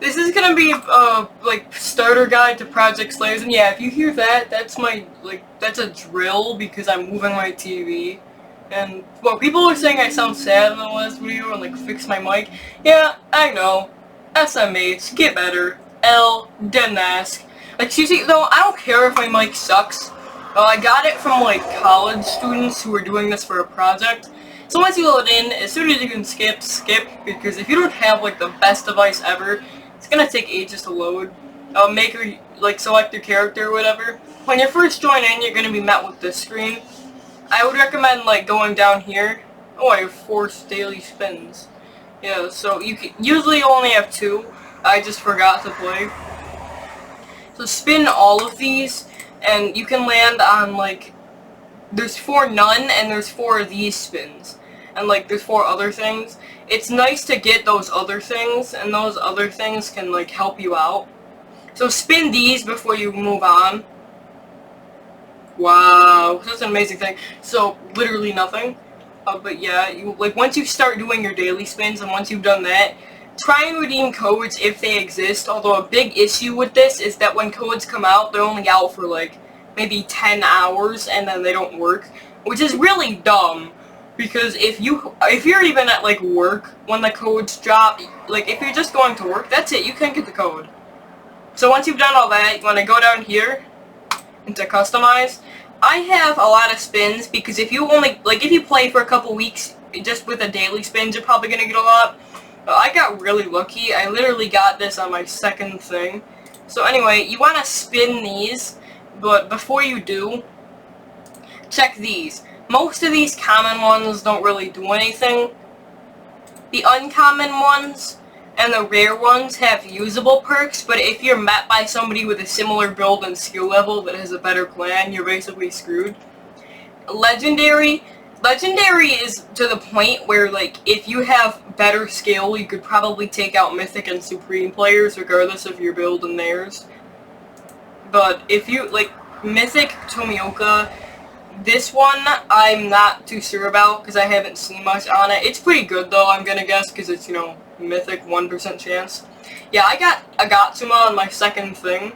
This is gonna be like starter guide to Project Slayers, and yeah, if you hear that, that's my that's a drill because I'm moving my TV. And well, people are saying I sound sad in the last video and like fix my mic. Yeah, I know. SMH, get better. L, didn't ask. Like seriously though, I don't care if my mic sucks. I got it from like college students who were doing this for a project. So once you load in, as soon as you can skip, because if you don't have like the best device ever, it's gonna take ages to load. Make your, select your character or whatever. When you first join in, you're gonna be met with this screen. I would recommend, going down here. Oh, I have 4 daily spins. Yeah, so you can usually only have 2. I just forgot to play. So spin all of these, and you can land on, there's 4 none, and there's 4 of these spins. And, there's 4 other things. It's nice to get those other things, and those other things can, help you out. So spin these before you move on. Wow, that's an amazing thing. So, literally nothing. But yeah, once you start doing your daily spins, and once you've done that, try and redeem codes if they exist, although a big issue with this is that when codes come out, they're only out for, maybe 10 hours, and then they don't work, which is really dumb. Because if you're even at work when the codes drop, if you're just going to work, that's it, you can't get the code. So once you've done all that, you want to go down here into customize. I have a lot of spins because if you only if you play for a couple weeks just with a daily spins, you're probably gonna get a lot. But I got really lucky. I literally got this on my second thing. So anyway, you want to spin these, but before you do, check these. Most of these common ones don't really do anything. The uncommon ones and the rare ones have usable perks, but if you're met by somebody with a similar build and skill level that has a better plan, you're basically screwed. Legendary is to the point where, if you have better skill, you could probably take out Mythic and Supreme players, regardless of your build and theirs. But if you, Mythic, Tomioka, this one, I'm not too sure about, because I haven't seen much on it. It's pretty good, though, I'm gonna guess, because it's, Mythic, 1% chance. Yeah, I got Agatsuma on my second thing.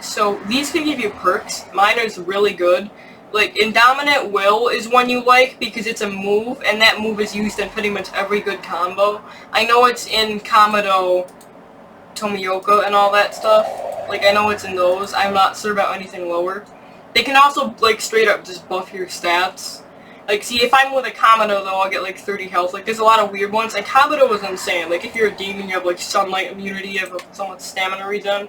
So, these can give you perks. Mine is really good. Indominate Will is one you like, because it's a move, and that move is used in pretty much every good combo. I know it's in Kamado, Tomioka, and all that stuff. I know it's in those. I'm not sure about anything lower. They can also, straight up just buff your stats. See, if I'm with a Kamado, though, I'll get, 30 health. There's a lot of weird ones. And Kamado is insane. If you're a demon, you have, sunlight immunity, you have somewhat stamina regen.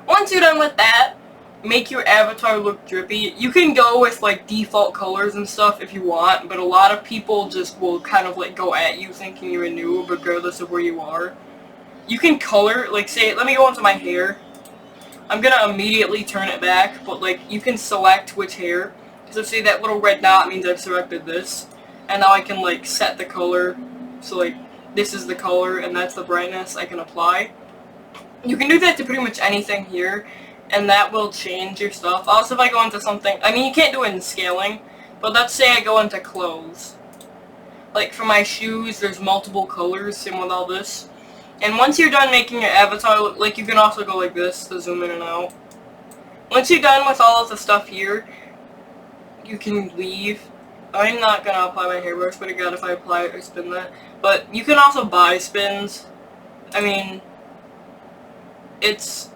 Once you're done with that, make your avatar look drippy. You can go with, default colors and stuff if you want, but a lot of people just will kind of, go at you thinking you're a noob, regardless of where you are. You can color, say, let me go into my hair. I'm gonna immediately turn it back, but you can select which hair. So see that little red dot means I've selected this. And now I can set the color. So this is the color and that's the brightness I can apply. You can do that to pretty much anything here. And that will change your stuff. Also if I go into something, I mean you can't do it in scaling. But let's say I go into clothes. For my shoes, there's multiple colors, same with all this. And once you're done making your avatar look, you can also go like this to zoom in and out. Once you're done with all of the stuff here, you can leave. I'm not gonna apply my hairbrush, but again, if I apply it or spin that. But you can also buy spins. I mean, it's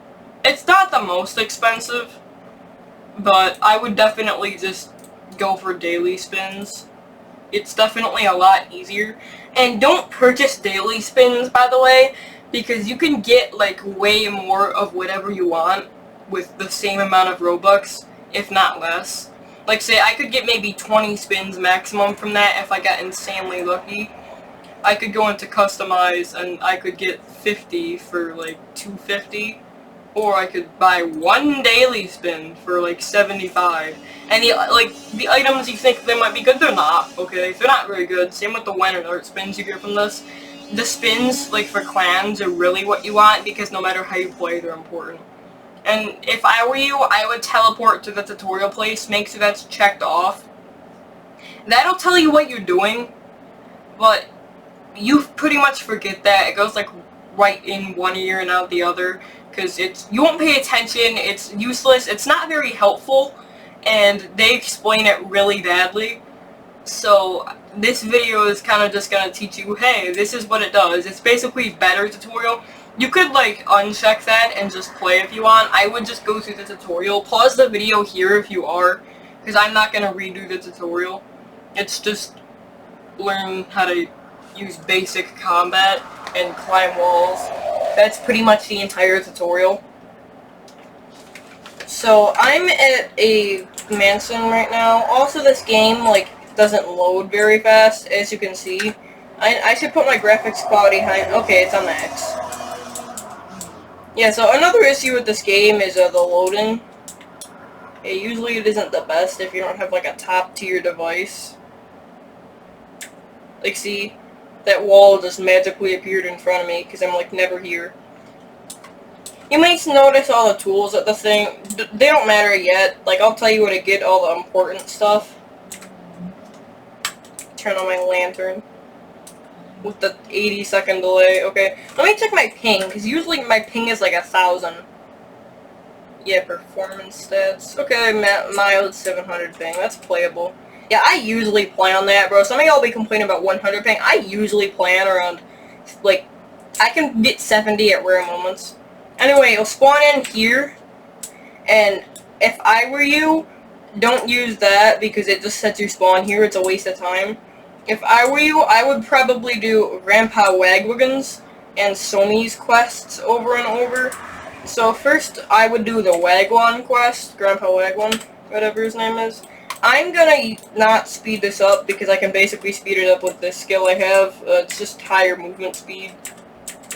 not the most expensive, but I would definitely just go for daily spins. It's definitely a lot easier. And don't purchase daily spins, by the way, because you can get, way more of whatever you want with the same amount of Robux, if not less. Say, I could get maybe 20 spins maximum from that if I got insanely lucky. I could go into customize, and I could get 50 for, $250. Or I could buy 1 daily spin for 75. And the items you think they might be good, they're not, okay? They're not very good. Same with the wine and art spins you get from this. The spins, for clans are really what you want because no matter how you play, they're important. And if I were you, I would teleport to the tutorial place, make sure that's checked off. That'll tell you what you're doing, but you pretty much forget that. It goes right in one ear and out the other, because you won't pay attention, it's useless, it's not very helpful, and they explain it really badly. So this video is kind of just gonna teach you, hey, this is what it does. It's basically better tutorial. You could like uncheck that and just play if you want. I would just go through the tutorial. Pause the video here if you are, because I'm not gonna redo the tutorial. It's just learn how to use basic combat and climb walls. That's pretty much the entire tutorial. So I'm at a mansion right now. Also, this game like doesn't load very fast, as you can see. I should put my graphics quality high. Okay, it's on max. Yeah, so another issue with this game is the loading. Yeah, usually it isn't the best if you don't have like a top tier device. Like, see, that wall just magically appeared in front of me because I'm like never here. You might notice all the tools at the thing. They don't matter yet. Like, I'll tell you when I get all the important stuff. Turn on my lantern with the 80-second delay. Okay, let me check my ping, because usually my ping is like 1,000. Yeah, performance stats. Okay, mild 700 ping. That's playable. Yeah, I usually play on that, bro. Some of y'all be complaining about 100 ping. I usually plan around, like, I can get 70 at rare moments. Anyway, it'll spawn in here, and if I were you, don't use that because it just sets you spawn here. It's a waste of time. If I were you, I would probably do Grandpa Wagwagon's and Somi's quests over and over. So first, I would do the Wagwan quest, Grandpa Wagwan, whatever his name is. I'm gonna not speed this up because I can basically speed it up with this skill I have. It's just higher movement speed,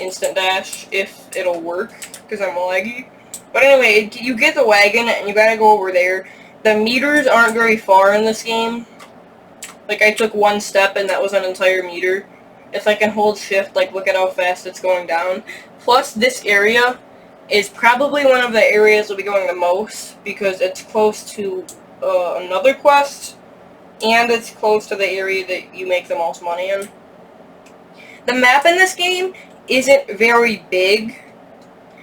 instant dash, if it'll work, because I'm laggy. But anyway, you get the wagon and you gotta go over there. The meters aren't very far in this game. Like, I took one step and that was an entire meter. If I can hold shift, like, look at how fast it's going down. Plus, this area is probably one of the areas we'll be going the most, because it's close to another quest, and it's close to the area that you make the most money in. The map in this game isn't very big.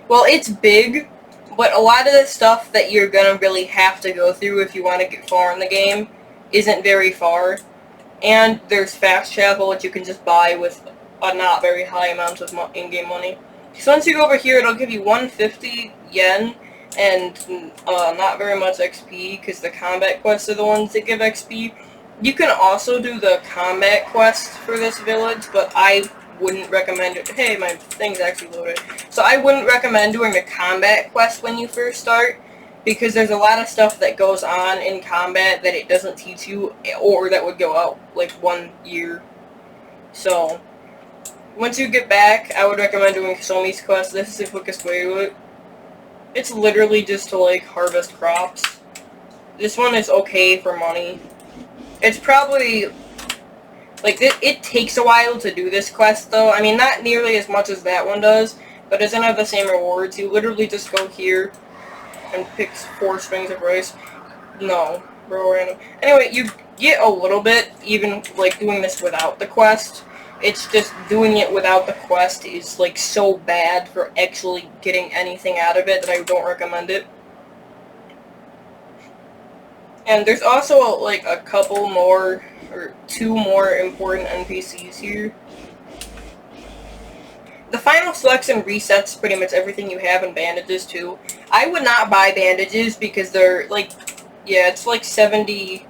Well, it's big, but a lot of the stuff that you're gonna really have to go through if you want to get far in the game isn't very far. And there's fast travel, which you can just buy with a not very high amount of in-game money. So once you go over here, it'll give you 150 yen and not very much XP, because the combat quests are the ones that give XP. You can also do the combat quest for this village, but I wouldn't recommend it. Hey, my thing's actually loaded. So I wouldn't recommend doing the combat quest when you first start, because there's a lot of stuff that goes on in combat that it doesn't teach you, or that would go out like 1 year. So once you get back, I would recommend doing Somi's quest. This is the quickest way to it. It's literally just to like harvest crops. This one is okay for money. It's probably like it takes a while to do this quest though. I mean, not nearly as much as that one does, but it doesn't have the same rewards. You literally just go here and pick 4 strings of rice. No, bro, random. Anyway, you get a little bit, even like doing this without the quest. It's just doing it without the quest is like so bad for actually getting anything out of it that I don't recommend it. And there's also like a couple more, or 2 more important NPCs here. The final selection resets pretty much everything you have, and bandages too. I would not buy bandages because they're like, yeah, it's like 70,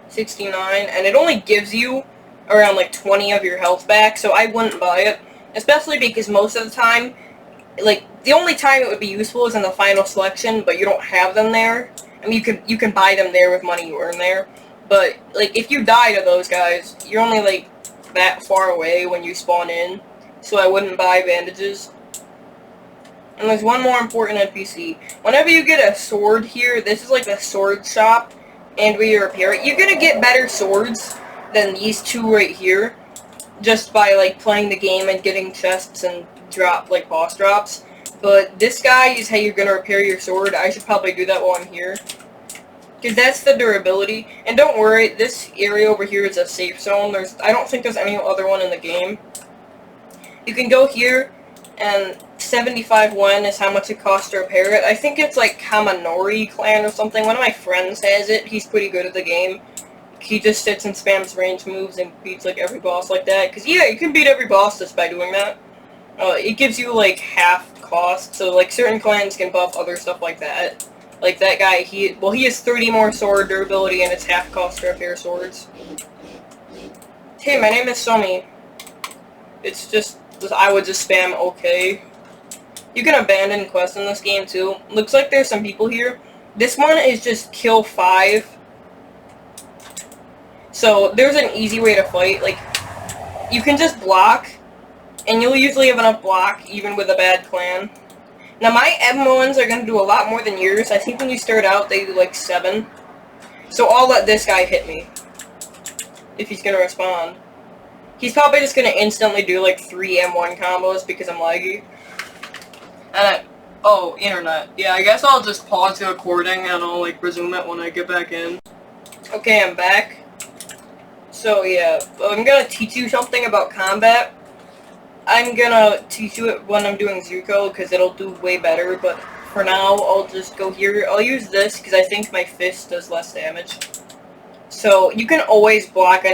69, and it only gives you around like 20 of your health back, so I wouldn't buy it. Especially because most of the time, like, the only time it would be useful is in the final selection, but you don't have them there. I mean, you can buy them there with money you earn there, but like if you die to those guys, you're only like that far away when you spawn in, so I wouldn't buy bandages. And there's one more important NPC. Whenever you get a sword here, this is like the sword shop, and where you repair it, you're gonna get better swords than these 2 right here, just by like playing the game and getting chests and like boss drops. But this guy is how you're gonna repair your sword. I should probably do that while I'm here, because that's the durability. And don't worry, this area over here is a safe zone. I don't think there's any other one in the game. You can go here and 75 won is how much it costs to repair it. I think it's like Kamanori clan or something. One of my friends has it. He's pretty good at the game. He just sits and spams range moves and beats like every boss like that. Because yeah, you can beat every boss just by doing that. It gives you like half cost, so like certain clans can buff other stuff like that. Like that guy, he has 30 more sword durability and it's half cost to repair swords. Hey, my name is Somi. It's just, I would just spam okay. You can abandon quests in this game too. Looks like there's some people here. This one is just kill 5. So there's an easy way to fight. Like, you can just block, and you'll usually have enough block even with a bad clan. Now my M1s are going to do a lot more than yours. I think when you start out they do like 7. So I'll let this guy hit me. If he's going to respond. He's probably just going to instantly do like 3 M1 combos because I'm laggy. And oh, internet. Yeah, I guess I'll just pause the recording and I'll like resume it when I get back in. Okay, I'm back. So yeah, I'm going to teach you something about combat. I'm gonna teach you it when I'm doing Zuko, because it'll do way better, but for now, I'll just go here. I'll use this, because I think my fist does less damage. So, you can always block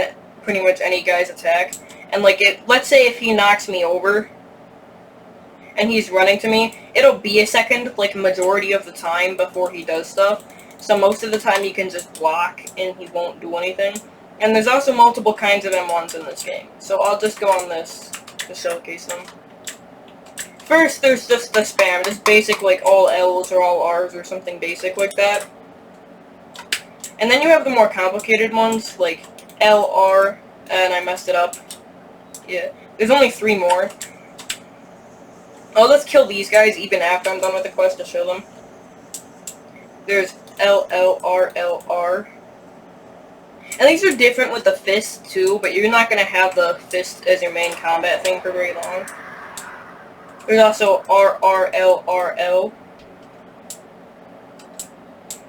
pretty much any guy's attack, and like, let's say if he knocks me over, and he's running to me, it'll be a second, like, majority of the time before he does stuff. So most of the time you can just block, and he won't do anything. And there's also multiple kinds of M1s in this game, so I'll just go on this to showcase them. First, there's just the spam, just basic like all L's or all R's or something basic like that. And then you have the more complicated ones, like L, R, and I messed it up. Yeah, there's only 3 more. I'll just kill these guys even after I'm done with the quest to show them. There's L, L, R, L, R. And these are different with the fist, too, but you're not going to have the fist as your main combat thing for very long. There's also R, R, L, R, L.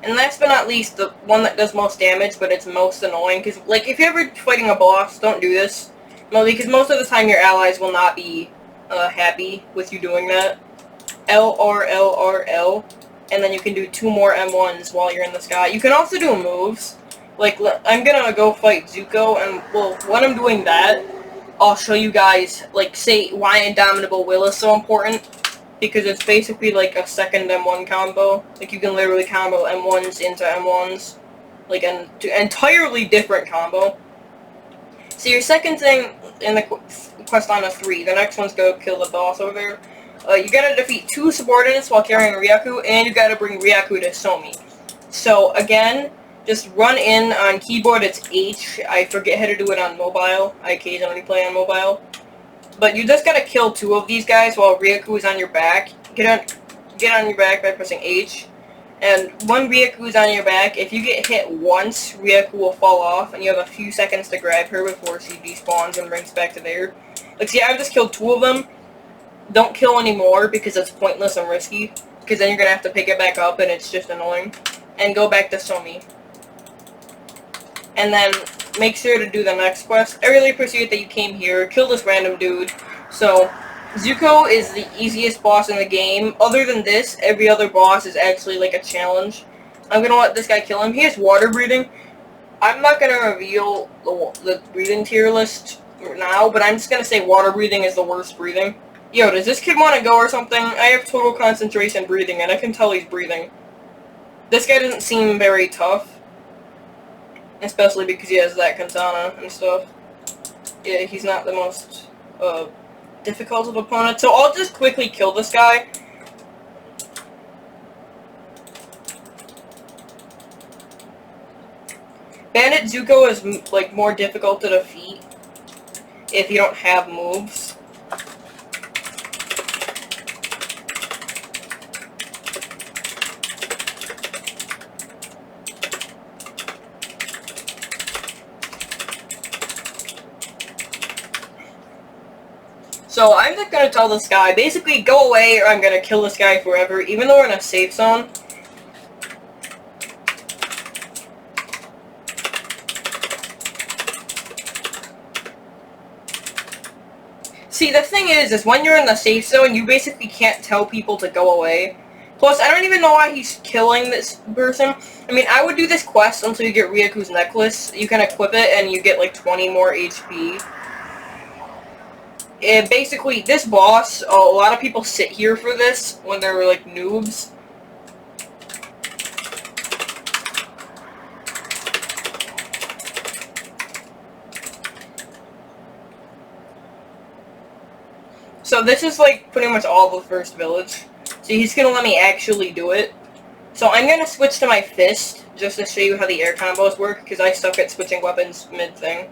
And last but not least, the one that does most damage, but it's most annoying, because, like, if you're ever fighting a boss, don't do this. Well, because most of the time your allies will not be happy with you doing that. L, R, L, R, L. And then you can do 2 more M1s while you're in the sky. You can also do moves. Like, I'm gonna go fight Zuko, and, well, when I'm doing that, I'll show you guys, like, say why Indomitable Will is so important, because it's basically, like, a second M1 combo. Like, you can literally combo M1s into M1s. Like, an entirely different combo. So your second thing in the quest line of 3, the next one's go kill the boss over there. You gotta defeat 2 subordinates while carrying Ryaku, and you gotta bring Ryaku to Somi. So, again, just run in on keyboard, it's H. I forget how to do it on mobile. I occasionally play on mobile. But you just gotta kill 2 of these guys while Ryaku is on your back. Get on your back by pressing H. And when Ryaku is on your back, if you get hit once, Ryaku will fall off, and you have a few seconds to grab her before she despawns and brings back to there. Like, see, I've just killed 2 of them. Don't kill any more, because it's pointless and risky. Because then you're gonna have to pick it back up, and it's just annoying. And go back to Somi. And then make sure to do the next quest. I really appreciate that you came here. Kill this random dude. So, Zuko is the easiest boss in the game. Other than this, every other boss is actually like a challenge. I'm gonna let this guy kill him. He has water breathing. I'm not gonna reveal the breathing tier list now, but I'm just gonna say water breathing is the worst breathing. Yo, does this kid want to go or something? I have total concentration breathing, and I can tell he's breathing. This guy doesn't seem very tough. Especially because he has that katana and stuff. Yeah, he's not the most difficult of opponent. So I'll just quickly kill this guy. Bandit Zuko is like more difficult to defeat if you don't have moves. So I'm just gonna tell this guy, basically go away or I'm gonna kill this guy forever, even though we're in a safe zone. See, the thing is when you're in the safe zone, you basically can't tell people to go away. Plus, I don't even know why he's killing this person. I mean, I would do this quest until you get Ryaku's necklace. You can equip it, and you get, like, 20 more HP. And basically, this boss, a lot of people sit here for this when they're, like, noobs. So this is, like, pretty much all the first village. So he's gonna let me actually do it. So I'm gonna switch to my fist, just to show you how the air combos work, because I suck at switching weapons mid-thing.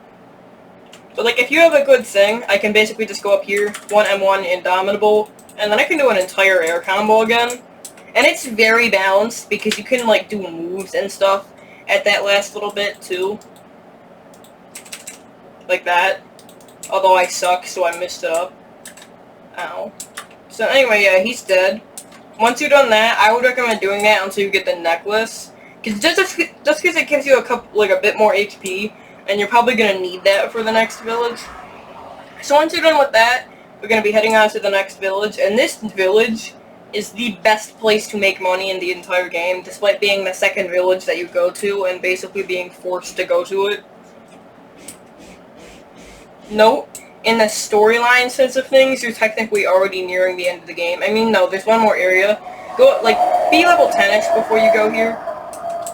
But, like, if you have a good thing, I can basically just go up here, 1M1 Indomitable, and then I can do an entire air combo again. And it's very balanced, because you can, like, do moves and stuff at that last little bit, too. Like that. Although I suck, so I messed it up. Ow. So anyway, yeah, he's dead. Once you've done that, I would recommend doing that until you get the necklace. Because just because it gives you a bit more HP, and you're probably going to need that for the next village. So once you're done with that, we're going to be heading on to the next village. And this village is the best place to make money in the entire game, despite being the second village that you go to, and basically being forced to go to it. Note, in the storyline sense of things, you're technically already nearing the end of the game. I mean, no, there's one more area. Go, like, be level 10-ish before you go here.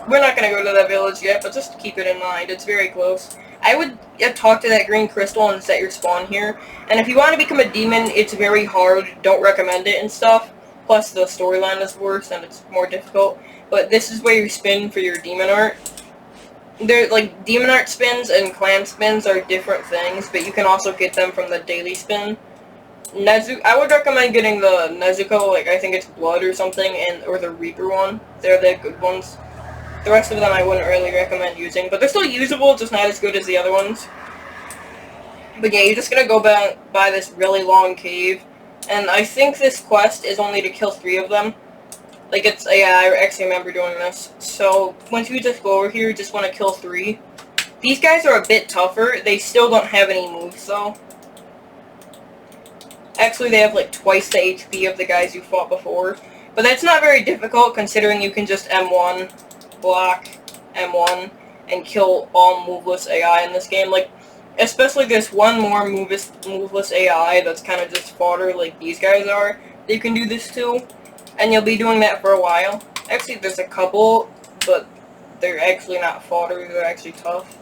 We're not going to go to that village yet, but just keep it in mind. It's very close. I would talk to that green crystal and set your spawn here. And if you want to become a demon, it's very hard. Don't recommend it and stuff. Plus, the storyline is worse and it's more difficult. But this is where you spin for your demon art. They're, like, demon art spins and clan spins are different things, but you can also get them from the daily spin. I would recommend getting the Nezuko, like, I think it's Blood or something, or the Reaper one. They're the good ones. The rest of them I wouldn't really recommend using, but they're still usable, just not as good as the other ones. But yeah, you're just gonna go by this really long cave, and I think this quest is only to kill 3 of them. Like, it's, yeah, I actually remember doing this. So, once you just go over here, you just want to kill 3. These guys are a bit tougher. They still don't have any moves, though. Actually, they have, like, twice the HP of the guys you fought before. But that's not very difficult, considering you can just M1, block, M1, and kill all moveless AI in this game. Like, especially this one more moveless AI that's kind of just fodder like these guys are. You can do this, too. And you'll be doing that for a while. Actually, there's a couple, but they're actually not fodder, they're actually tough.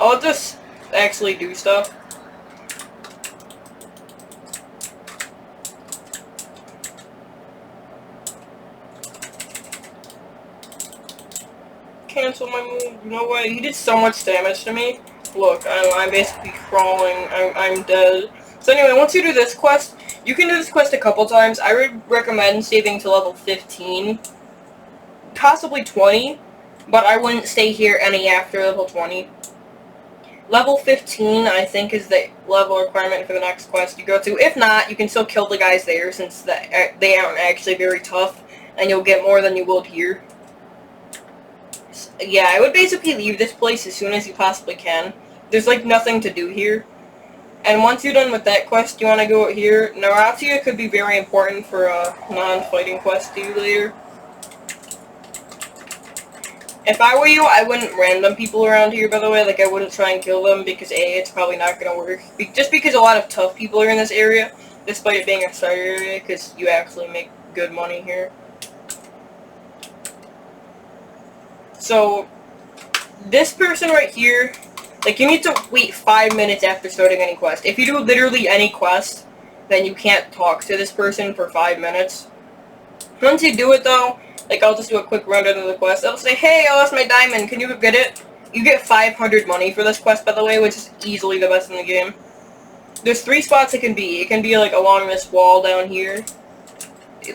I'll just actually do stuff. Cancel my move, you know what? He did so much damage to me. Look, I'm basically crawling, I'm dead. So anyway, once you do this quest, you can do this quest a couple times. I would recommend saving to level 15, possibly 20, but I wouldn't stay here any after level 20. Level 15, I think, is the level requirement for the next quest you go to. If not, you can still kill the guys there, since they aren't actually very tough, and you'll get more than you will here. Yeah, I would basically leave this place as soon as you possibly can. There's, like, nothing to do here. And once you're done with that quest, you want to go out here. Naratia could be very important for a non-fighting quest to you later. If I were you, I wouldn't random people around here, by the way. Like, I wouldn't try and kill them, because A, it's probably not going to work. Just because a lot of tough people are in this area, despite it being a starter area, because you actually make good money here. So, this person right here, like, you need to wait 5 minutes after starting any quest. If you do literally any quest, then you can't talk to this person for 5 minutes. Once you do it, though, like, I'll just do a quick rundown of the quest. It'll say, hey, I lost my diamond, can you get it? You get 500 money for this quest, by the way, which is easily the best in the game. There's 3 spots it can be. It can be, like, along this wall down here.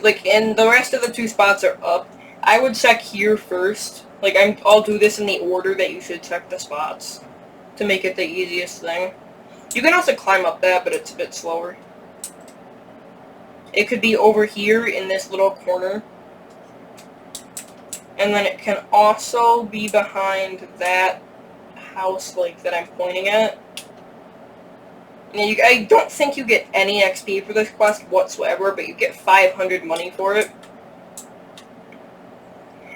Like, and the rest of the 2 spots are up. I would check here first. Like, I'll do this in the order that you should check the spots, to make it the easiest thing. You can also climb up that, but it's a bit slower. It could be over here in this little corner. And then it can also be behind that house, like, that I'm pointing at. And I don't think you get any XP for this quest whatsoever, but you get 500 money for it.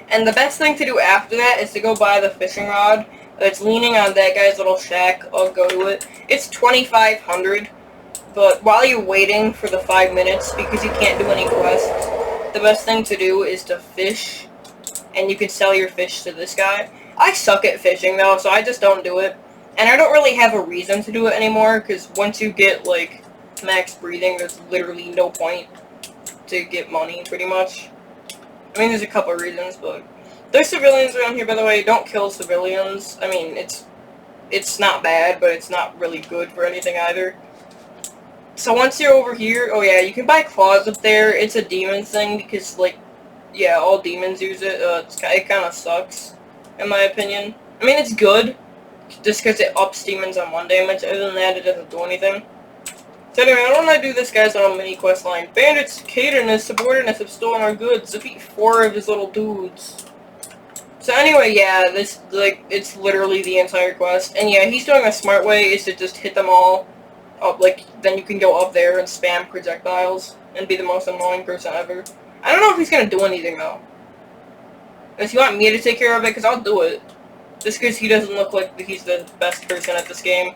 And the best thing to do after that is to go buy the fishing rod. It's leaning on that guy's little shack. I'll go to it. It's 2,500, but while you're waiting for the 5 minutes, because you can't do any quests, the best thing to do is to fish, and you can sell your fish to this guy. I suck at fishing, though, so I just don't do it. And I don't really have a reason to do it anymore, because once you get, like, max breathing, there's literally no point to get money, pretty much. I mean, there's a couple of reasons, but there's civilians around here, by the way. Don't kill civilians. I mean, it's not bad, but it's not really good for anything either. So once you're over here, oh yeah, you can buy claws up there. It's a demon thing, because, like, yeah, all demons use it. It kind of sucks, in my opinion. I mean, it's good, just because it ups demons on 1 damage. Other than that, it doesn't do anything. So anyway, I don't want to do this guy's little mini quest line. Bandits, Kate and his subordinates have stolen our goods. Defeat 4 of his little dudes. So anyway, yeah, this, like, it's literally the entire quest. And yeah, he's doing a smart way, is to just hit them all up, like, then you can go up there and spam projectiles and be the most annoying person ever. I don't know if he's gonna do anything, though. If you want me to take care of it, because I'll do it. Just because he doesn't look like he's the best person at this game.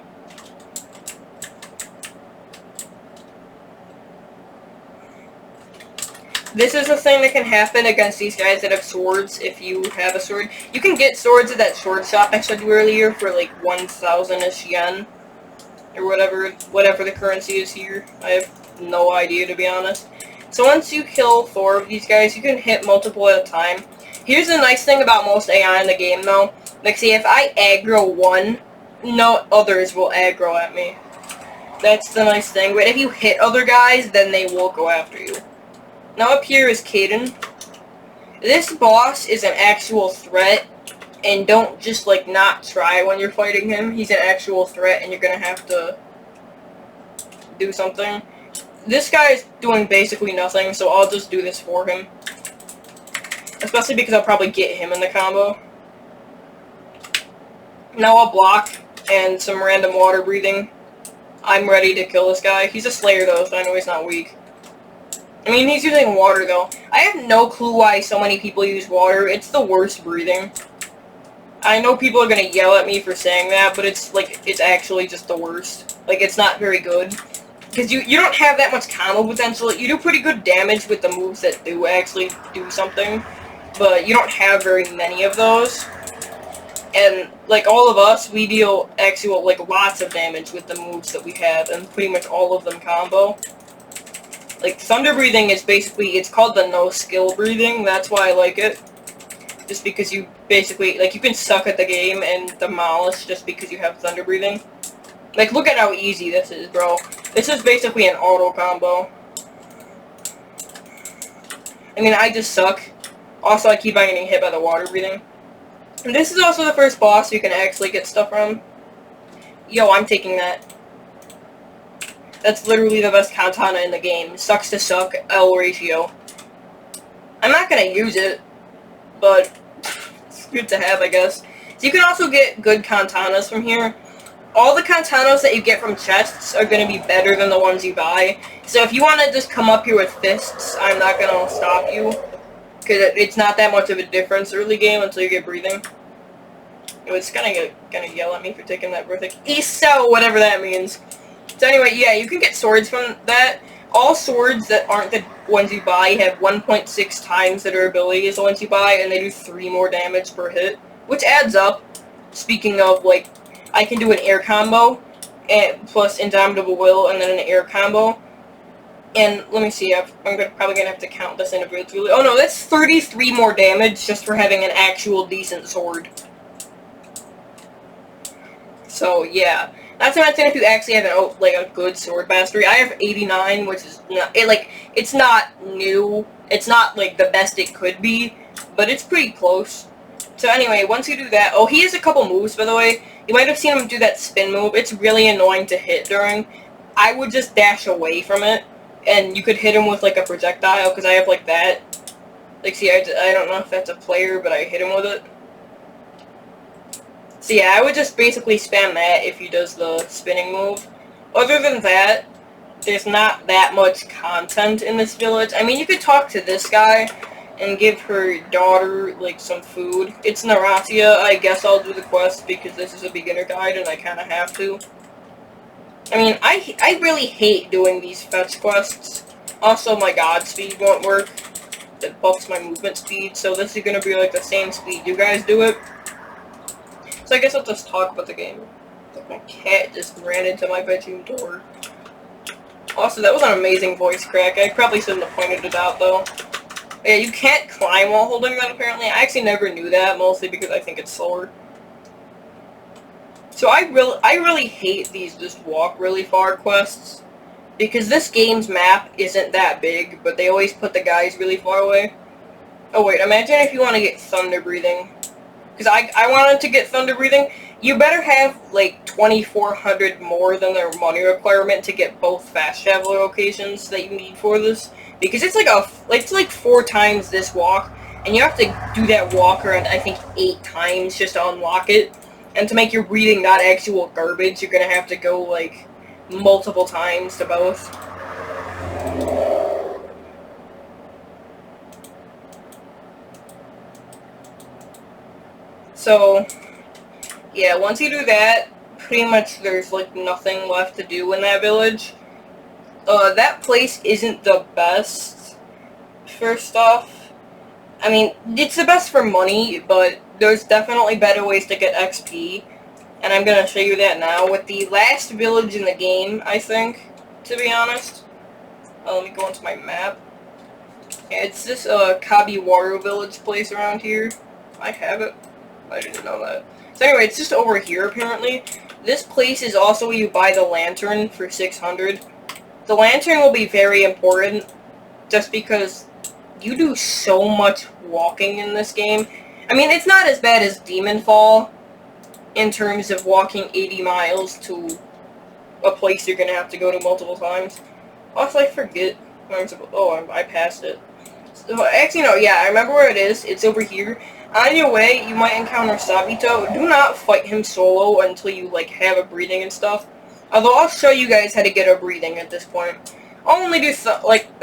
This is a thing that can happen against these guys that have swords if you have a sword. You can get swords at that sword shop I showed you earlier for like 1,000-ish yen. Or whatever the currency is here. I have no idea, to be honest. So once you kill 4 of these guys, you can hit multiple at a time. Here's the nice thing about most AI in the game, though. Like, see, if I aggro one, no others will aggro at me. That's the nice thing. But if you hit other guys, then they will go after you. Now up here is Caden. This boss is an actual threat, and don't just, like, not try when you're fighting him. He's an actual threat, and you're gonna have to do something. This guy is doing basically nothing, so I'll just do this for him. Especially because I'll probably get him in the combo. Now I'll block, and some random water breathing. I'm ready to kill this guy. He's a slayer, though, so I know he's not weak. I mean, he's using water, though. I have no clue why so many people use water. It's the worst breathing. I know people are gonna yell at me for saying that, but it's, like, it's actually just the worst. Like, it's not very good. Because you don't have that much combo potential. You do pretty good damage with the moves that do actually do something. But you don't have very many of those. And, like, all of us, we deal actual, like, lots of damage with the moves that we have. And pretty much all of them combo. Like, thunder breathing is basically, it's called the no-skill breathing. That's why I like it. Just because you basically, like, you can suck at the game and demolish just because you have thunder breathing. Like, look at how easy this is, bro. This is basically an auto combo. I mean, I just suck. Also, I keep on getting hit by the water breathing. And this is also the first boss you can actually get stuff from. Yo, I'm taking that. That's literally the best katana in the game. Sucks to suck, L ratio. I'm not gonna use it, but it's good to have, I guess. So you can also get good katanas from here. All the katanas that you get from chests are going to be better than the ones you buy. So if you want to just come up here with fists, I'm not going to stop you. Because it's not that much of a difference early game until you get breathing. It's gonna yell at me for taking that birthday. ESO, whatever that means. So anyway, yeah, you can get swords from that. All swords that aren't the ones you buy have 1.6 times the durability as the ones you buy, and they do 3 more damage per hit, which adds up. Speaking of, like, I can do an air combo, and plus Indomitable Will, and then an air combo. And let me see, I'm probably gonna have to count this individually. Oh no, that's 33 more damage just for having an actual decent sword. So yeah, not to mention if you actually have a good sword mastery. I have 89, which is not, it's not new. It's not like the best it could be, but it's pretty close. So anyway, once you do that, oh, he has a couple moves, by the way. You might have seen him do that spin move. It's really annoying to hit during. I would just dash away from it, and you could hit him with, like, a projectile, because I have, like, that. Like, see, I don't know if that's a player, but I hit him with it. So yeah, I would just basically spam that if he does the spinning move. Other than that, there's not that much content in this village. I mean, you could talk to this guy and give her daughter, like, some food. It's Naratia. I guess I'll do the quest because this is a beginner guide and I kind of have to. I mean, I really hate doing these fetch quests. Also, my god speed won't work. It buffs my movement speed, so this is gonna be like the same speed you guys do it. So I guess I'll just talk about the game. My cat just ran into my bedroom door. Also, that was an amazing voice crack. I probably shouldn't have pointed it out, though. Yeah, you can't climb while holding that, apparently. I actually never knew that, mostly because I think it's slower. So I really hate these just walk really far quests. Because this game's map isn't that big, but they always put the guys really far away. Oh wait, imagine if you want to get thunder breathing. Because I wanted to get thunder breathing. You better have like 2,400 more than their money requirement to get both fast traveler locations that you need for this. Because it's like 4 times this walk, and you have to do that walk around I think 8 times just to unlock it. And to make your breathing not actual garbage, you're gonna have to go like multiple times to both. So, yeah, once you do that, pretty much there's like nothing left to do in that village. That place isn't the best for stuff. I mean, it's the best for money, but there's definitely better ways to get XP. And I'm going to show you that now with the last village in the game, I think, to be honest. Let me go into my map. Yeah, it's this Kabiwaru village place around here. I have it. I didn't know that. So anyway, it's just over here apparently. This place is also where you buy the lantern for 600. The lantern will be very important just because you do so much walking in this game. I mean, it's not as bad as Demonfall in terms of walking 80 miles to a place you're going to have to go to multiple times. Also, I forget where I'm supposed... Oh, I passed it. So, actually, no, yeah, I remember where it is. It's over here. On your way, you might encounter Sabito. Do not fight him solo until you, like, have a breathing and stuff. Although, I'll show you guys how to get a breathing at this point. I'll only do,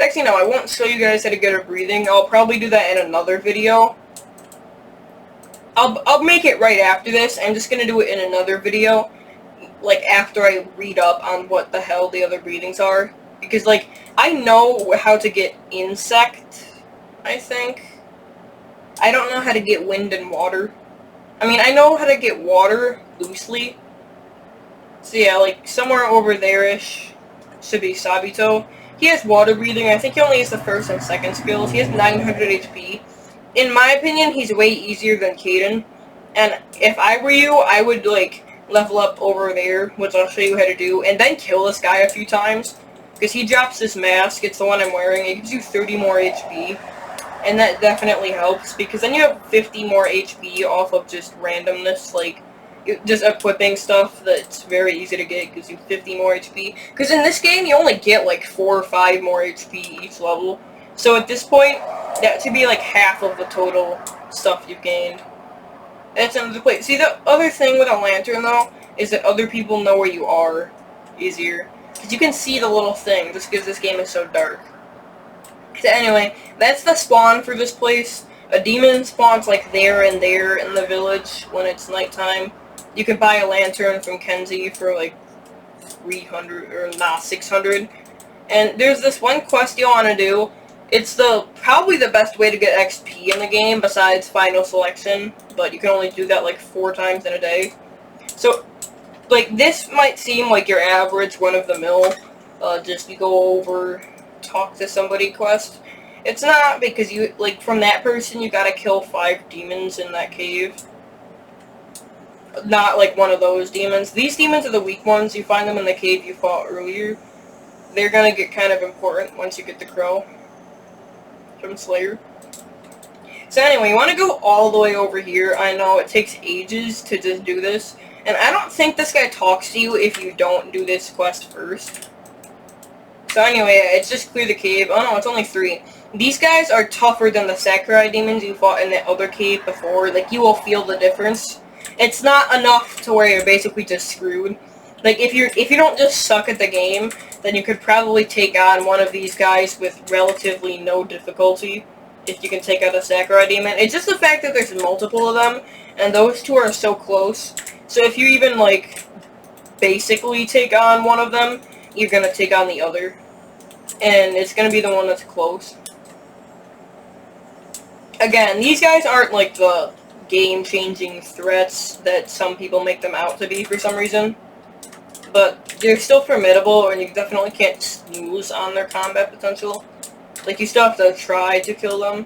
actually, no, I won't show you guys how to get a breathing. I'll probably do that in another video. I'll make it right after this. I'm just gonna do it in another video. Like, after I read up on what the hell the other breathings are. Because, like, I know how to get insect, I think. I don't know how to get wind and water. I mean, I know how to get water, loosely. So yeah, like, somewhere over there-ish should be Sabito. He has water breathing. I think he only has the first and second skills. He has 900 HP. In my opinion, he's way easier than Kaden. And if I were you, I would, like, level up over there, which I'll show you how to do, and then kill this guy a few times. Because he drops this mask, it's the one I'm wearing, it gives you 30 more HP. And that definitely helps, because then you have 50 more HP off of just randomness, like, just equipping stuff that's very easy to get, gives you 50 more HP. Because in this game, you only get, like, 4 or 5 more HP each level. So at this point, that should be, like, half of the total stuff you've gained. That's another place. See, the other thing with a lantern, though, is that other people know where you are easier. Because you can see the little thing, just because this game is so dark. So anyway, that's the spawn for this place. A demon spawns, like, there and there in the village when it's nighttime. You can buy a lantern from Kenzie for, like, 300, or not, 600. And there's this one quest you want to do. It's probably the best way to get XP in the game besides final selection, but you can only do that like 4 times in a day. So, like, this might seem like your average run-of-the-mill, just you go over, talk to somebody quest. It's not, because you, like, from that person you gotta kill 5 demons in that cave. Not like one of those demons. These demons are the weak ones. You find them in the cave you fought earlier. They're gonna get kind of important once you get the crow from Slayer. So anyway, you want to go all the way over here. I know it takes ages to just do this. And I don't think this guy talks to you if you don't do this quest first. So anyway, it's just clear the cave. Oh no, it's only 3. These guys are tougher than the Sakurai demons you fought in the other cave before. Like, you will feel the difference. It's not enough to where you're basically just screwed. Like, if you don't just suck at the game, then you could probably take on one of these guys with relatively no difficulty, if you can take out a Sakurai demon. It's just the fact that there's multiple of them, and those two are so close. So if you even, like, basically take on one of them, you're gonna take on the other. And it's gonna be the one that's close. Again, these guys aren't, like, the game-changing threats that some people make them out to be for some reason. But they're still formidable, and you definitely can't snooze on their combat potential. Like, you still have to try to kill them.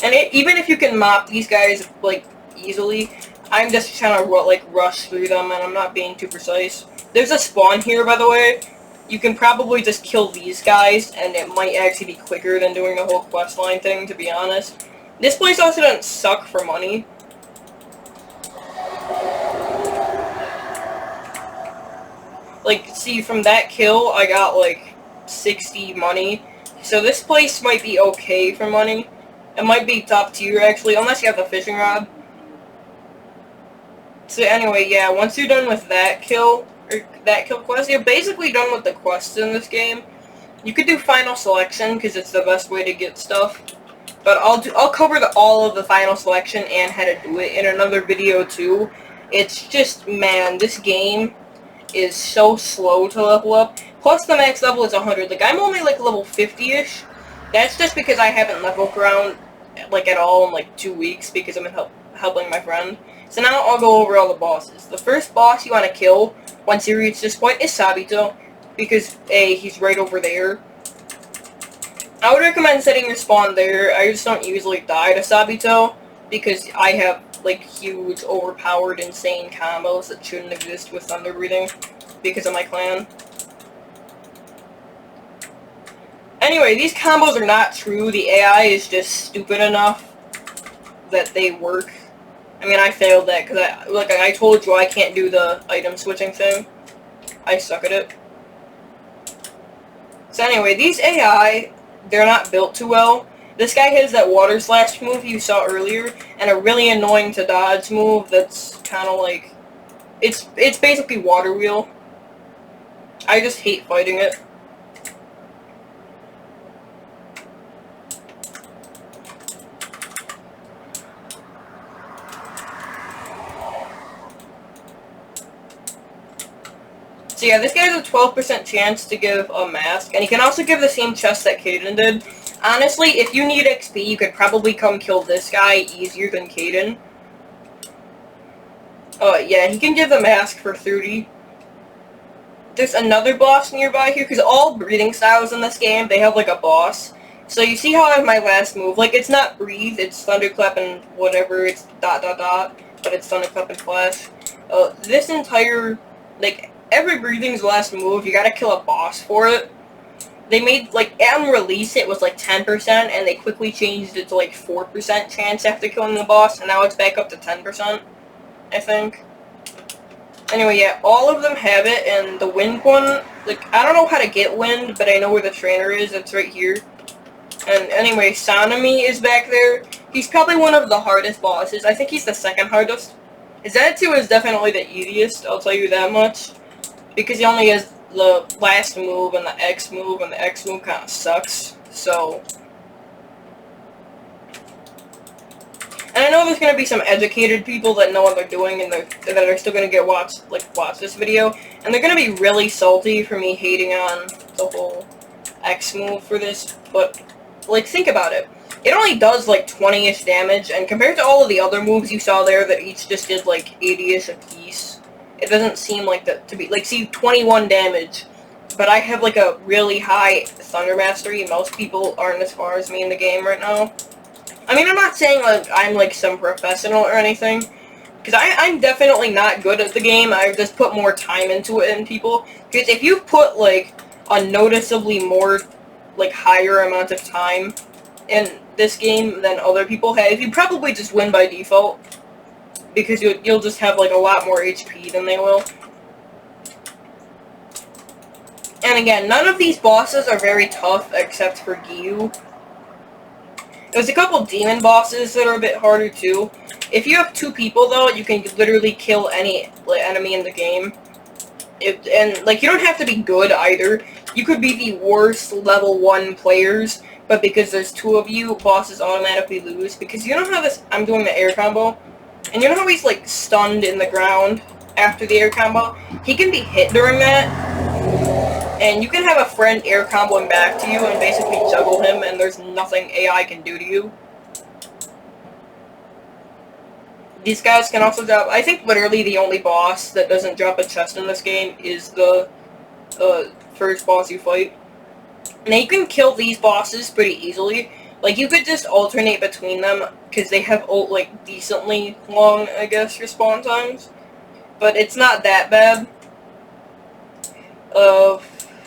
And even if you can mop these guys, like, easily, I'm just trying to, like, rush through them, and I'm not being too precise. There's a spawn here, by the way. You can probably just kill these guys, and it might actually be quicker than doing the whole questline thing, to be honest. This place also doesn't suck for money. Like, see, from that kill, I got, like, 60 money. So this place might be okay for money. It might be top tier, actually, unless you have the fishing rod. So anyway, yeah, once you're done with that kill quest, you're basically done with the quests in this game. You could do final selection, because it's the best way to get stuff. But I'll cover all of the final selection and how to do it in another video, too. It's just, man, this game is so slow to level up. Plus the max level is 100. Like, I'm only like level 50-ish. That's just because I haven't leveled around like at all in like 2 weeks because I'm helping my friend. So now I'll go over all the bosses. The first boss you want to kill once you reach this point is Sabito, because A, he's right over there. I would recommend setting your spawn there. I just don't usually die to Sabito because I have like huge, overpowered, insane combos that shouldn't exist with Thunder Breathing because of my clan. Anyway, these combos are not true. The AI is just stupid enough that they work. I mean, I failed that because I told you I can't do the item switching thing. I suck at it. So anyway, these AI, they're not built too well. This guy has that water slash move you saw earlier, and a really annoying to dodge move that's kind of like, it's basically water wheel. I just hate fighting it. So yeah, this guy has a 12% chance to give a mask, and he can also give the same chest that Kaden did. Honestly, if you need XP, you could probably come kill this guy easier than Kaden. Oh, yeah, he can give the mask for 30. There's another boss nearby here, because all breathing styles in this game, they have, like, a boss. So you see how I have my last move? Like, it's not breathe, it's thunderclap and whatever, it's ... but it's thunderclap and flash. This entire, like, every breathing's last move, you gotta kill a boss for it. They made, like, on release it was, like, 10%, and they quickly changed it to, like, 4% chance after killing the boss, and now it's back up to 10%, I think. Anyway, yeah, all of them have it, and the wind one, like, I don't know how to get wind, but I know where the trainer is, it's right here. And anyway, Sanemi is back there. He's probably one of the hardest bosses. I think he's the second hardest. Zetsu is definitely the easiest, I'll tell you that much. Because he only has the last move and the X move, and the X move kind of sucks, so. And I know there's gonna be some educated people that know what they're doing and that are still gonna watch this video, and they're gonna be really salty for me hating on the whole X move for this, but, like, think about it. It only does, like, 20-ish damage, and compared to all of the other moves you saw there that each just did, like, 80-ish apiece, it doesn't seem like that to be, like, see, 21 damage, but I have, like, a really high Thunder Mastery. Most people aren't as far as me in the game right now. I mean, I'm not saying, like, I'm, like, some professional or anything, because I'm definitely not good at the game. I've just put more time into it than people, because if you put, like, a noticeably more, like, higher amount of time in this game than other people have, you probably just win by default. Because you'll just have, like, a lot more HP than they will. And again, none of these bosses are very tough except for Gyu. There's a couple demon bosses that are a bit harder too. If you have 2 people though, you can literally kill any enemy in the game. And like, you don't have to be good either. You could be the worst level 1 players, but because there's 2 of you, bosses automatically lose. Because you know how I'm doing the air combo, and you know how he's like stunned in the ground after the air combo? He can be hit during that, and you can have a friend air combo him back to you and basically juggle him, and there's nothing AI can do to you. These guys can also drop, I think literally the only boss that doesn't drop a chest in this game is the first boss you fight. Now you can kill these bosses pretty easily. Like, you could just alternate between them, because they have, like, decently long, I guess, respawn times. But it's not that bad.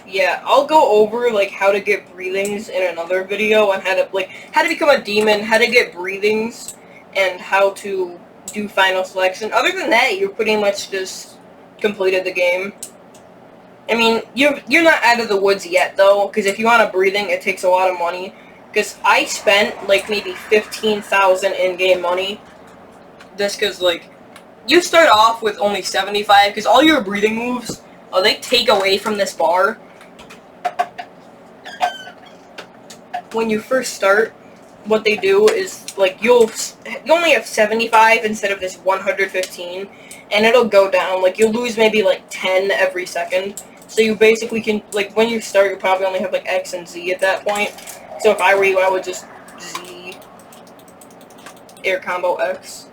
Yeah, I'll go over, like, how to get breathings in another video, and how to become a demon, how to get breathings, and how to do final selection. Other than that, you pretty much just completed the game. I mean, you're not out of the woods yet, though, because if you want a breathing, it takes a lot of money. Because I spent, like, maybe 15,000 in-game money. Just because, like, you start off with only 75, because all your breathing moves, they take away from this bar. When you first start, what they do is, like, you only have 75 instead of this 115, and it'll go down. Like, you'll lose maybe, like, 10 every second. So you basically can, like, when you start, you probably only have, like, X and Z at that point. So if I were you, I would just Z, air combo X.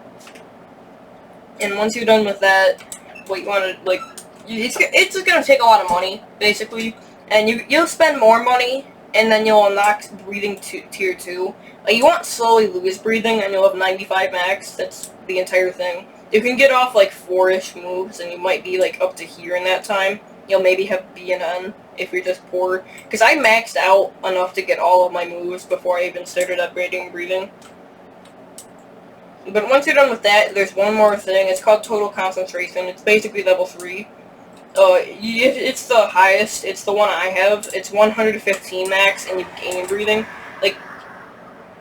And once you're done with that, what you want to, like, it's just going to take a lot of money, basically. And you'll spend more money, and then you'll unlock breathing tier 2. Like, you won't slowly lose breathing, and you'll have 95 max. That's the entire thing. You can get off, like, 4-ish moves, and you might be, like, up to here in that time. You'll maybe have B and N if you're just poor. Because I maxed out enough to get all of my moves before I even started upgrading breathing. But once you're done with that, there's one more thing. It's called Total Concentration. It's basically level 3. It's the highest. It's the one I have. It's 115 max, and you gain breathing. Like,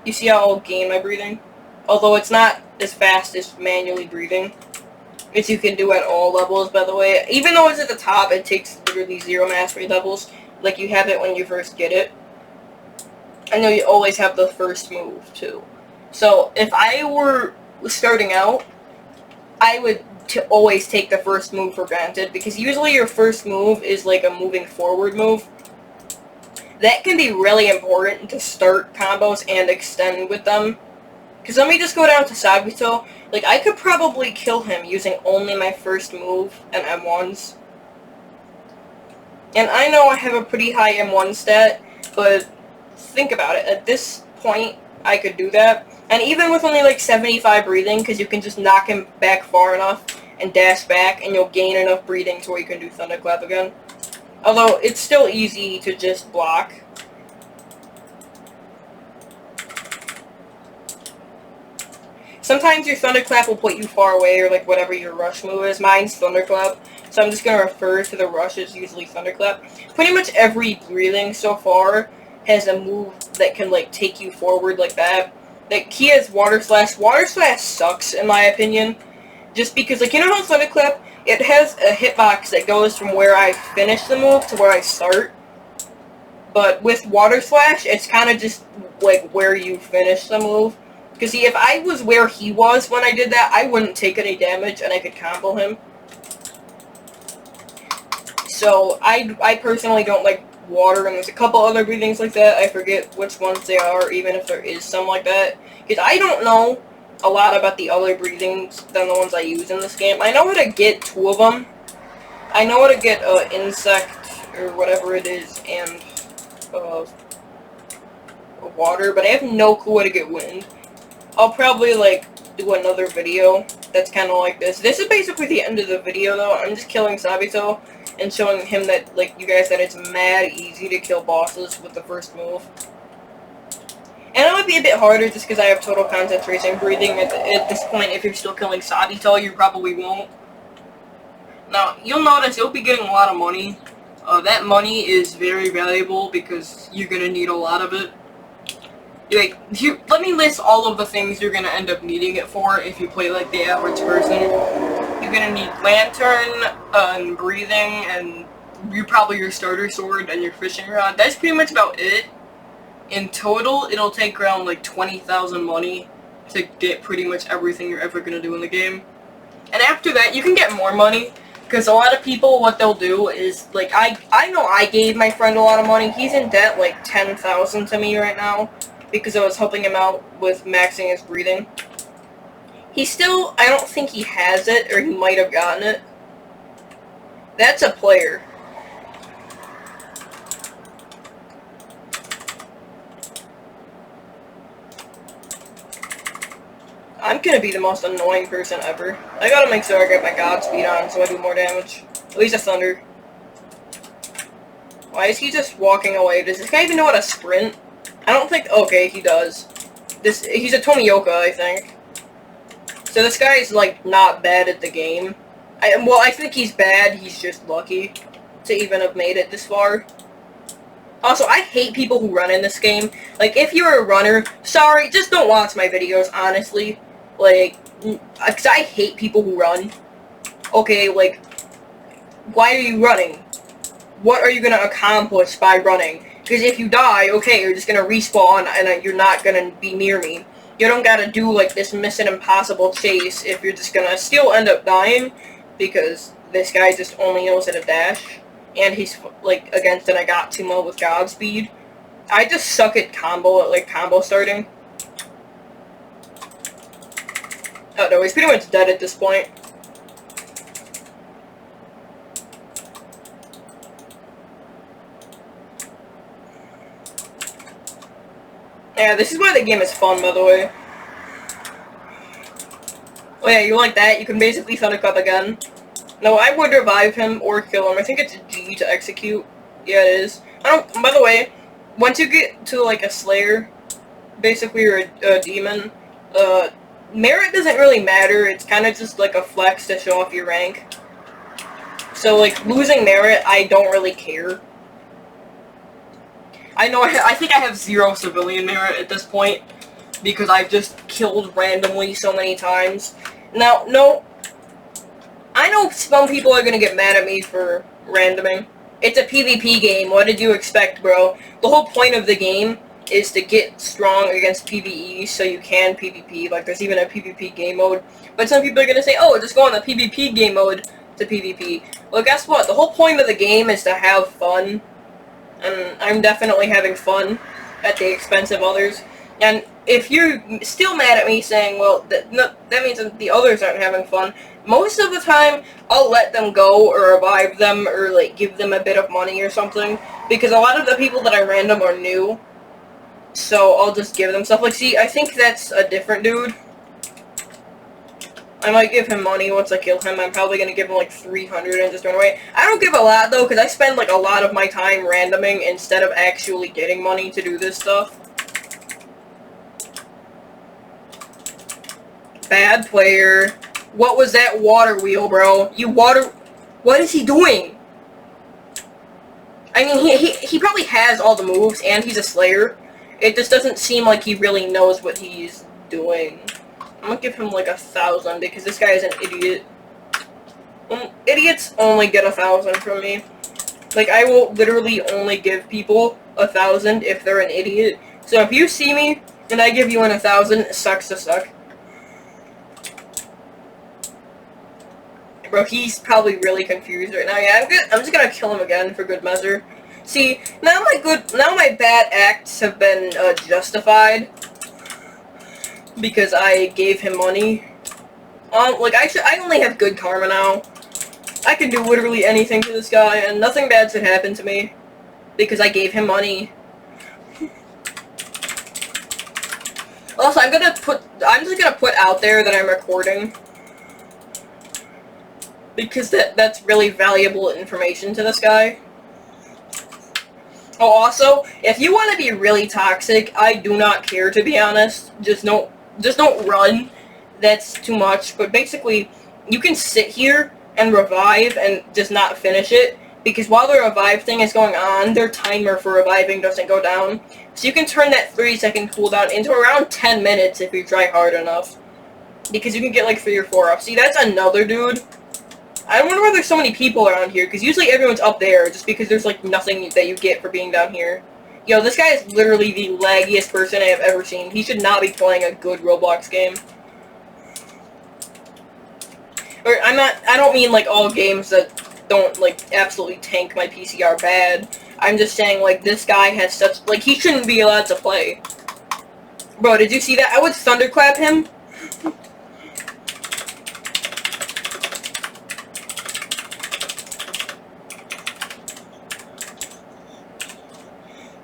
you see how I'll gain my breathing? Although it's not as fast as manually breathing. Which you can do at all levels, by the way. Even though it's at the top, it takes literally 0 mastery levels. Like, you have it when you first get it. I know you always have the first move, too. So, if I were starting out, I would always take the first move for granted. Because usually your first move is like a moving forward move. That can be really important to start combos and extend with them. Because let me just go down to Sabito. Like, I could probably kill him using only my first move and M1s. And I know I have a pretty high M1 stat, but think about it. At this point, I could do that. And even with only like 75 breathing, because you can just knock him back far enough and dash back, and you'll gain enough breathing to where you can do Thunderclap again. Although, it's still easy to just block. Sometimes your Thunderclap will put you far away, or like whatever your rush move is. Mine's Thunderclap, so I'm just going to refer to the rush as usually Thunderclap. Pretty much every breathing so far has a move that can like take you forward like that. Like, he has Water Slash. Water Slash sucks, in my opinion. Just because, like, you know how Thunderclap, it has a hitbox that goes from where I finish the move to where I start. But with Water Slash, it's kind of just, like, where you finish the move. Because, see, if I was where he was when I did that, I wouldn't take any damage, and I could combo him. So, I personally don't like water, and there's a couple other breathings like that. I forget which ones they are, even if there is some like that. Because I don't know a lot about the other breathings than the ones I use in this game. I know how to get 2 of them. I know how to get insect, or whatever it is, and water, but I have no clue how to get wind. I'll probably, like, do another video that's kind of like this. This is basically the end of the video, though. I'm just killing Sabito and showing him that, like, you guys, that it's mad easy to kill bosses with the first move. And it might be a bit harder just because I have total concentration breathing. At this point, if you're still killing Sabito, you probably won't. Now, you'll notice you'll be getting a lot of money. That money is very valuable because you're going to need a lot of it. Like, let me list all of the things you're going to end up needing it for if you play like the average person. You're gonna need lantern, and breathing, and probably your starter sword and your fishing rod. That's pretty much about it. In total, it'll take around like 20,000 money to get pretty much everything you're ever gonna do in the game. And after that, you can get more money, because a lot of people, what they'll do is, like, I know I gave my friend a lot of money. He's in debt like 10,000 to me right now, because I was helping him out with maxing his breathing. He still, I don't think he has it, or he might have gotten it. That's a player. I'm gonna be the most annoying person ever. I gotta make sure I get my Godspeed on so I do more damage. At least a thunder. Why is he just walking away? Does this guy even know how to sprint? I don't think... Okay, he does. He's a Tomioka, I think. So this guy is, like, not bad at the game. Well, I think he's bad. He's just lucky to even have made it this far. Also, I hate people who run in this game. Like, if you're a runner, sorry, just don't watch my videos, honestly. Like, because I hate people who run. Okay, like, why are you running? What are you going to accomplish by running? Because if you die, okay, you're just going to respawn and you're not going to be near me. You don't got to do, like, this Mission Impossible chase if you're just going to still end up dying. Because this guy just only knows how to dash. And he's, like, against an Agatsumo with Godspeed. I just suck at combo starting. Oh no, he's pretty much dead at this point. Yeah, this is why the game is fun, by the way. Oh yeah, you like that? You can basically Thundercup again. No, I would revive him or kill him. I think it's G to execute. Yeah, it is. By the way, once you get to, like, a Slayer, basically, or a demon, merit doesn't really matter. It's kind of just, like, a flex to show off your rank. So, like, losing merit, I don't really care. I know, I think I have 0 civilian merit at this point, because I've just killed randomly so many times. Now, no, I know some people are gonna get mad at me for randoming. It's a PvP game, what did you expect, bro? The whole point of the game is to get strong against PvE so you can PvP, like there's even a PvP game mode. But some people are gonna say, oh, just go on the PvP game mode to PvP. Well, guess what? The whole point of the game is to have fun. And I'm definitely having fun at the expense of others. And if you're still mad at me saying, well, that means that the others aren't having fun, most of the time, I'll let them go or revive them or, like, give them a bit of money or something. Because a lot of the people that I random are new. So I'll just give them stuff. Like, see, I think that's a different dude. I might give him money once I kill him. I'm probably going to give him like 300 and just run away. I don't give a lot though, because I spend like a lot of my time randoming instead of actually getting money to do this stuff. Bad player. What was that water wheel, bro? What is he doing? I mean, he probably has all the moves, and he's a Slayer. It just doesn't seem like he really knows what he's doing. I'm gonna give him like 1,000 because this guy is an idiot. Idiots only get 1,000 from me. Like, I will literally only give people 1,000 if they're an idiot. So if you see me and I give you 1,000, it sucks to suck. Bro, he's probably really confused right now. Yeah, I'm just gonna kill him again for good measure. See, now my bad acts have been justified. Because I gave him money. Like, I only have good karma now. I can do literally anything to this guy, and nothing bad should happen to me. Because I gave him money. Also, I'm just gonna put out there that I'm recording. Because that's really valuable information to this guy. Oh, also, if you want to be really toxic, I do not care, to be honest. Just don't run. That's too much. But basically, you can sit here and revive and just not finish it. Because while the revive thing is going on, their timer for reviving doesn't go down. So you can turn that 3-second cooldown into around 10 minutes if you try hard enough. Because you can get like 3 or 4 up. See, that's another dude I wonder why there's so many people around here, because usually everyone's up there, just because there's, like, nothing that you get for being down here. Yo, this guy is literally the laggiest person I have ever seen. He should not be playing a good Roblox game. Or, I don't mean, like, all games that don't, like, absolutely tank my PC are bad. I'm just saying, like, this guy has such, like, he shouldn't be allowed to play. Bro, did you see that? I would thunderclap him.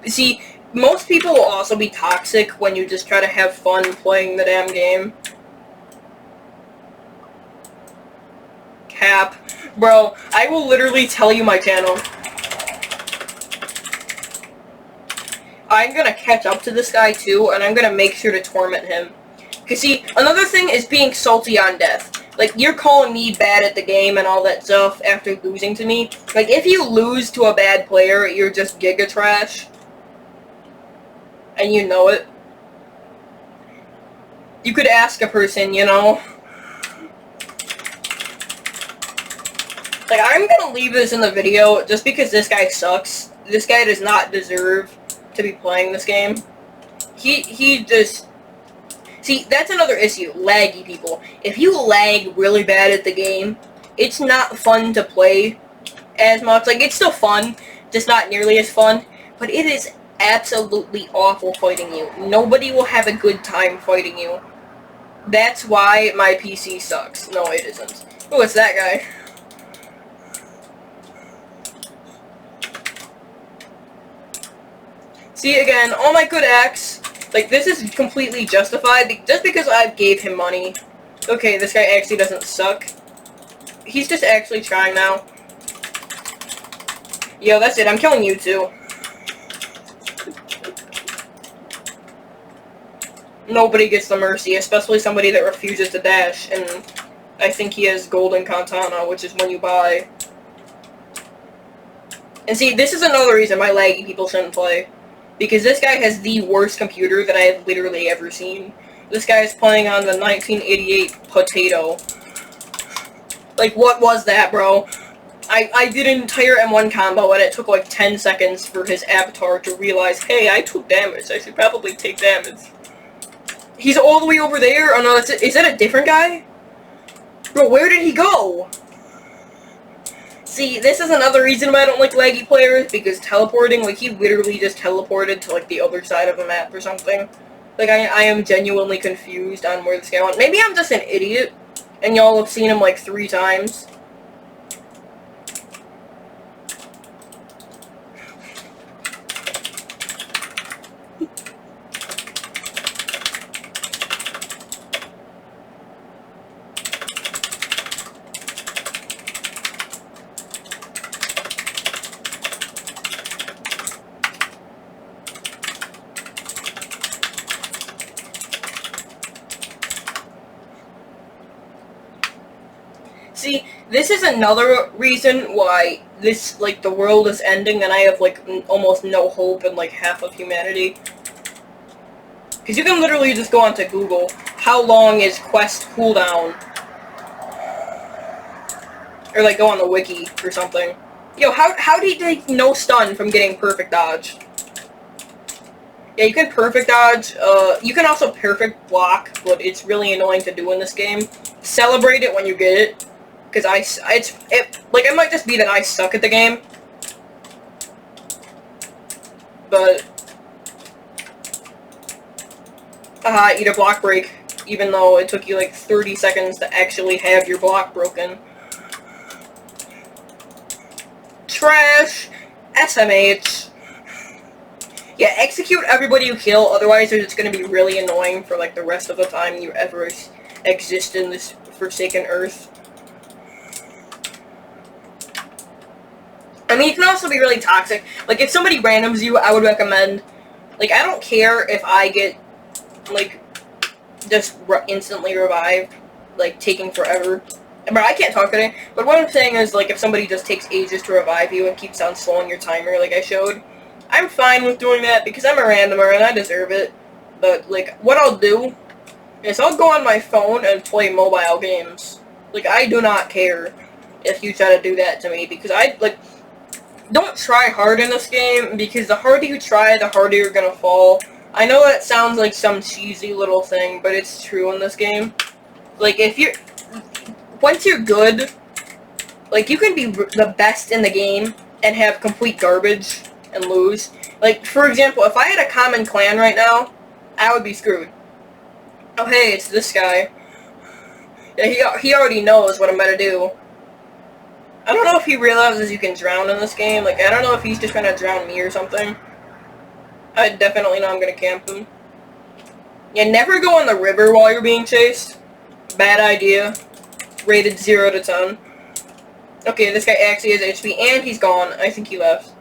See, most people will also be toxic when you just try to have fun playing the damn game. Cap. Bro, I will literally tell you my channel. I'm gonna catch up to this guy too, and I'm gonna make sure to torment him. Cause see, another thing is being salty on death. Like, you're calling me bad at the game and all that stuff after losing to me. Like, if you lose to a bad player, you're just giga trash. And you know it. You could ask a person, you know. Like, I'm gonna leave this in the video just because this guy sucks. This guy does not deserve to be playing this game. He just... See, that's another issue. Laggy people. If you lag really bad at the game, it's not fun to play as much. Like, it's still fun, just not nearly as fun. But it is absolutely awful fighting you. Nobody will have a good time fighting you. That's why my PC sucks. No, it isn't. Oh, it's that guy. See, again, all my good acts, like, this is completely justified just because I gave him money. Okay, this guy actually doesn't suck. He's just actually trying now. Yo, that's it. I'm killing you, too. Nobody gets the mercy, especially somebody that refuses to dash, and I think he has golden katana, which is when you buy. And see, this is another reason why laggy people shouldn't play. Because this guy has the worst computer that I have literally ever seen. This guy is playing on the 1988 Potato. Like, what was that, bro? I did an entire M1 combo, and it took like 10 seconds for his avatar to realize, hey, I took damage. I should probably take damage. He's all the way over there? Oh no, is that a different guy? Bro, where did he go? See, this is another reason why I don't like laggy players, because teleporting, like, he literally just teleported to, like, the other side of the map or something. Like, I am genuinely confused on where this guy went. Maybe I'm just an idiot, and y'all have seen him, like, 3 times. See, this is another reason why this, like, the world is ending and I have, like, almost no hope in, like, half of humanity. Because you can literally just go onto Google, how long is quest cooldown? Or, like, go on the wiki or something. Yo, how do you take no stun from getting perfect dodge? Yeah, you can perfect dodge, you can also perfect block, but it's really annoying to do in this game. Celebrate it when you get it. Because it might just be that I suck at the game. But, eat a block break. Even though it took you like 30 seconds to actually have your block broken. Trash! SMH! Yeah, execute everybody you kill, otherwise it's gonna be really annoying for like the rest of the time you ever exist in this forsaken earth. I mean, it can also be really toxic. Like, if somebody randoms you, I would recommend... Like, I don't care if I get, like, just instantly revived. Like, taking forever. But I can't talk today. But what I'm saying is, like, if somebody just takes ages to revive you and keeps on slowing your timer like I showed, I'm fine with doing that because I'm a randomer and I deserve it. But, like, what I'll do is I'll go on my phone and play mobile games. Like, I do not care. if you try to do that to me, because don't try hard in this game, because the harder you try, the harder you're gonna fall. I know that sounds like some cheesy little thing, but it's true in this game. Like, once you're good, like, you can be the best in the game and have complete garbage and lose. Like, for example, if I had a common clan right now, I would be screwed. Oh, hey, it's this guy. Yeah, he already knows what I'm gonna do. I don't know if he realizes you can drown in this game. Like, I don't know if he's just gonna drown me or something. I definitely know I'm gonna camp him. Yeah, never go in the river while you're being chased. Bad idea. Rated 0 to 10. Okay, this guy actually has HP, and he's gone. I think he left.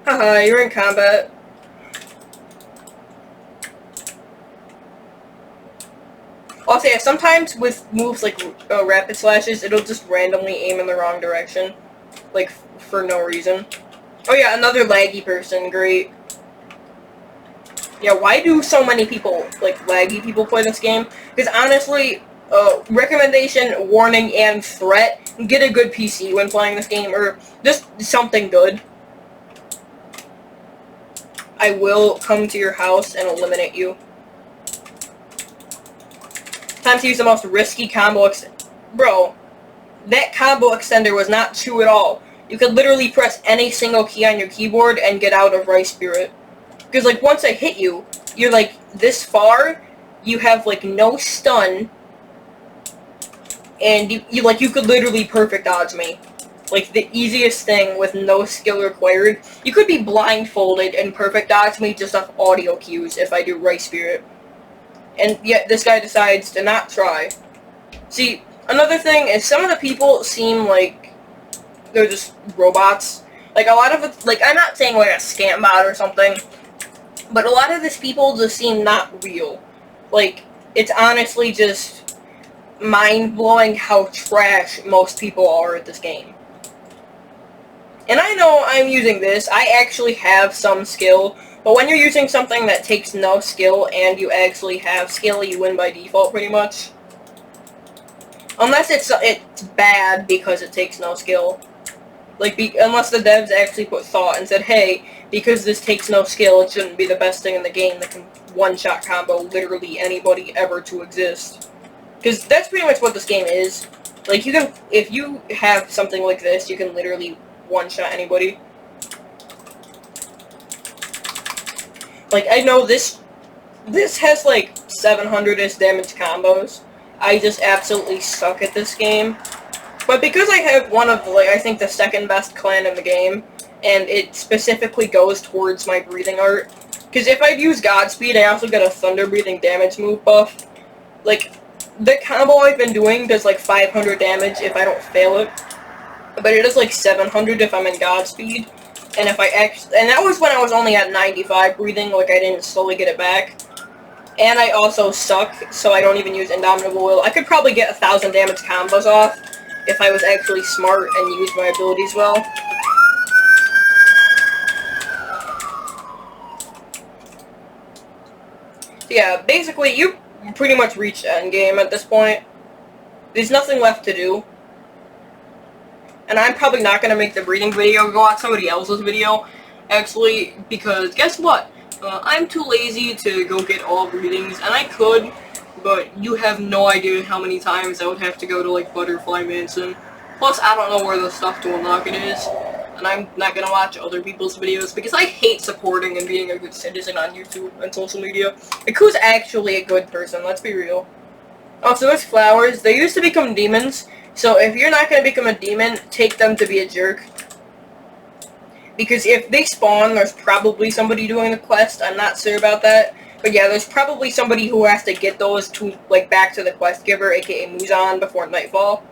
Haha, you're in combat. Also, yeah, sometimes with moves like rapid slashes, it'll just randomly aim in the wrong direction. Like, for no reason. Oh yeah, another laggy person, great. Yeah, why do so many people, like, laggy people play this game? Because honestly, recommendation, warning, and threat, get a good PC when playing this game, or just something good. I will come to your house and eliminate you. Time to use the most risky combo Bro, that combo extender was not true at all. You could literally press any single key on your keyboard and get out of Rice Spirit. Because, like, once I hit you, you're, like, this far, you have, like, no stun, and you could literally perfect dodge me. Like, the easiest thing with no skill required. You could be blindfolded and perfect dodge me just off audio cues if I do Rice Spirit. And yet, this guy decides to not try. See, another thing is some of the people seem like they're just robots. Like, a lot of it, like, I'm not saying like a scam bot or something, but a lot of these people just seem not real. Like, it's honestly just mind-blowing how trash most people are at this game. And I know I'm using this, I actually have some skill, but when you're using something that takes no skill and you actually have skill, you win by default pretty much. Unless it's bad because it takes no skill. Like, unless the devs actually put thought and said, hey, because this takes no skill, it shouldn't be the best thing in the game that can one-shot combo literally anybody ever to exist. Because that's pretty much what this game is. Like, you can, if you have something like this, you can literally one-shot anybody. Like, I know this has, like, 700-ish damage combos. I just absolutely suck at this game. But because I have one of, like, I think the second best clan in the game, and it specifically goes towards my breathing art, because if I use Godspeed, I also get a thunder breathing damage move buff. Like, the combo I've been doing does, like, 500 damage if I don't fail it, but it does, like, 700 if I'm in Godspeed. And if and that was when I was only at 95 breathing, like I didn't slowly get it back. And I also suck, so I don't even use Indomitable Will. I could probably get 1,000 damage combos off if I was actually smart and used my abilities well. Yeah, basically, you pretty much reached endgame at this point. There's nothing left to do. And I'm probably not going to make the breathing video, go watch somebody else's video, actually, because guess what? I'm too lazy to go get all breathings, and I could, but you have no idea how many times I would have to go to, like, Butterfly Mansion. Plus, I don't know where the stuff to unlock it is, and I'm not going to watch other people's videos, because I hate supporting and being a good citizen on YouTube and social media. Like, who's actually a good person? Let's be real. Oh, so there's flowers. They used to become demons. So if you're not going to become a demon, take them to be a jerk. Because if they spawn, there's probably somebody doing the quest. I'm not sure about that. But yeah, there's probably somebody who has to get those to, like, back to the quest giver, aka Muzan, before nightfall.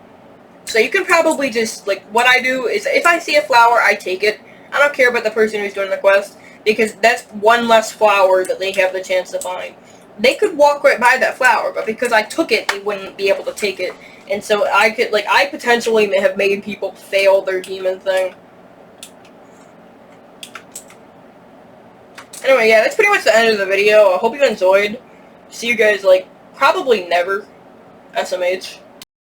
So you can probably just, like, what I do is, if I see a flower, I take it. I don't care about the person who's doing the quest, because that's one less flower that they have the chance to find. They could walk right by that flower, but because I took it, they wouldn't be able to take it. And so I could, like, I potentially may have made people fail their demon thing. Anyway, yeah, that's pretty much the end of the video. I hope you enjoyed. see you guys, like, probably never, SMH.